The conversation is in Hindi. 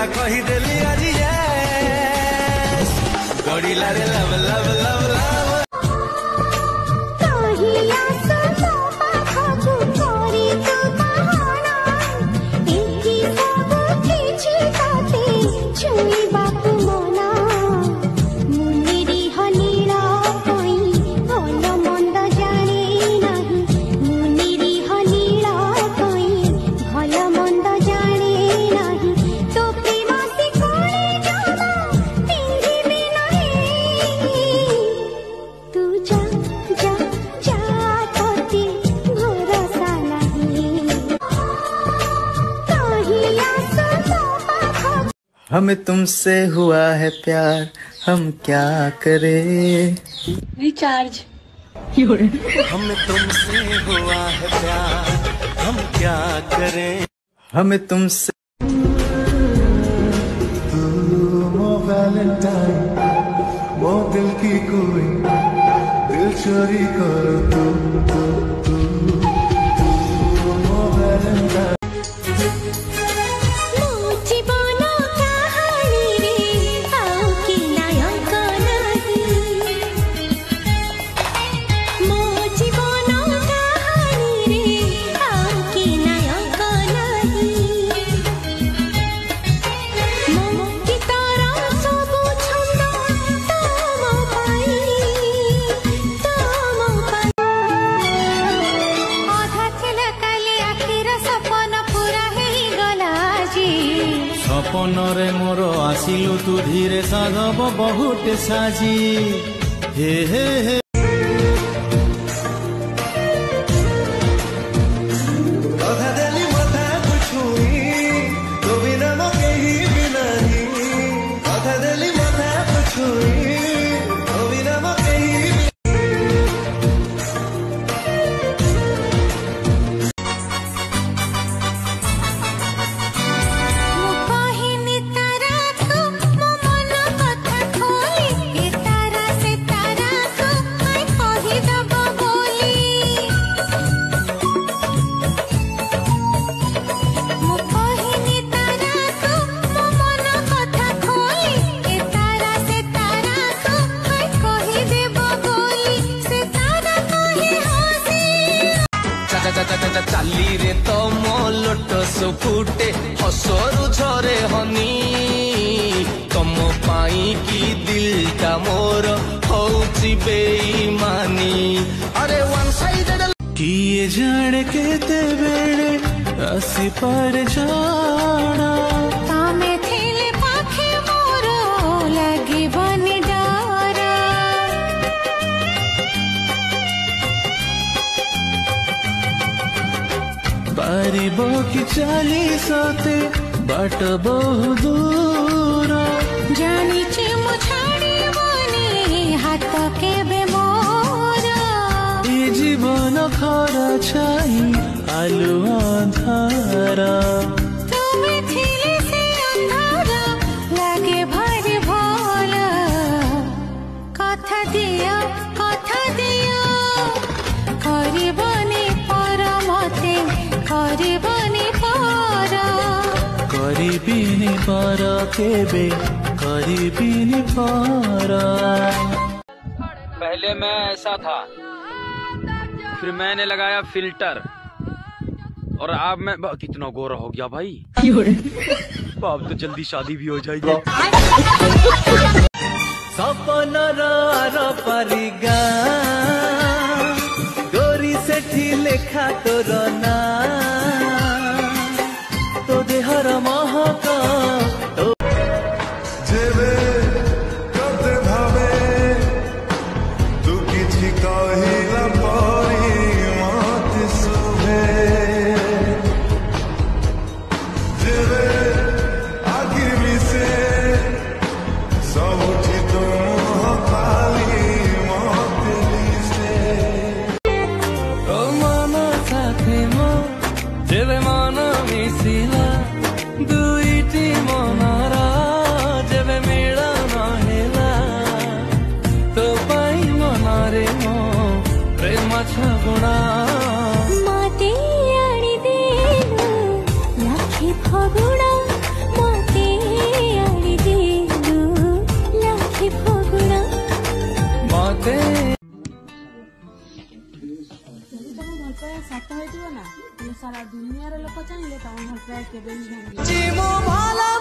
गला कहीदेली आज यस गड़िला रे लव लव लव लव हमें तुमसे हुआ है प्यार हम क्या करें रिचार्ज हमें तुमसे हुआ है प्यार हम क्या करें हमें तुमसे तू वो वैलेंटाइन वो दिल की कोई दिल चोरी करो तू वो वैलेंटाइन सपनरे मोर आसिलु तू धीरे साधब बहुत साजी हे हे हे कथा देली मथा पुछुई तो बिना म केही बिना ही कथा देली मथा पुछुई तो बिना म केही चाली रे तो मो लोटस फुटे हसरु झरे हनी तुम पाई की दिलटा मोर होची बेईमानी अरे वन साइडेड किए जाने केते बेड़े आसी पर जाना तामे थेले पाखे मोर लगी बनी डारा पारिबो कि चाली सोते बाट बहु दूर जानी चे मु छाड़ी बनी हाथ के बेमोर ए जीवन खरा छाई आलू अंधारा तुम्हें थिले से अंधारा लगे भारी भोला कथा दिया करबनी पर मते करबनी पर केबे करबनी पर पहले मैं ऐसा था फिर मैंने लगाया फिल्टर और अब मैं कितना गोरा हो गया भाई अब तो जल्दी शादी भी हो जाएगी सपन परिगा गोरी सेठी लेखा तोर ना तो देहर महक जेबे कते भावे तू किछि कहिला परी मत सुभे जेबे आखिर भी से सब तो पाली मत से ओ मामा साथे मो जेबे मन मिसिला दुईटी मनर जेबे मिलन हेला तो पाई मनरे मो प्रेम छगुणा मते आनी देनु लाखी फगुणा मते ସାରା ଦୁନିଆର ଲୋକ ଚାହିଁଲେ ଟାଉନ ହଲ୍ ପ୍ରାୟ କେବେ ବି ଭାଙ୍ଗିବ। जी मो भाला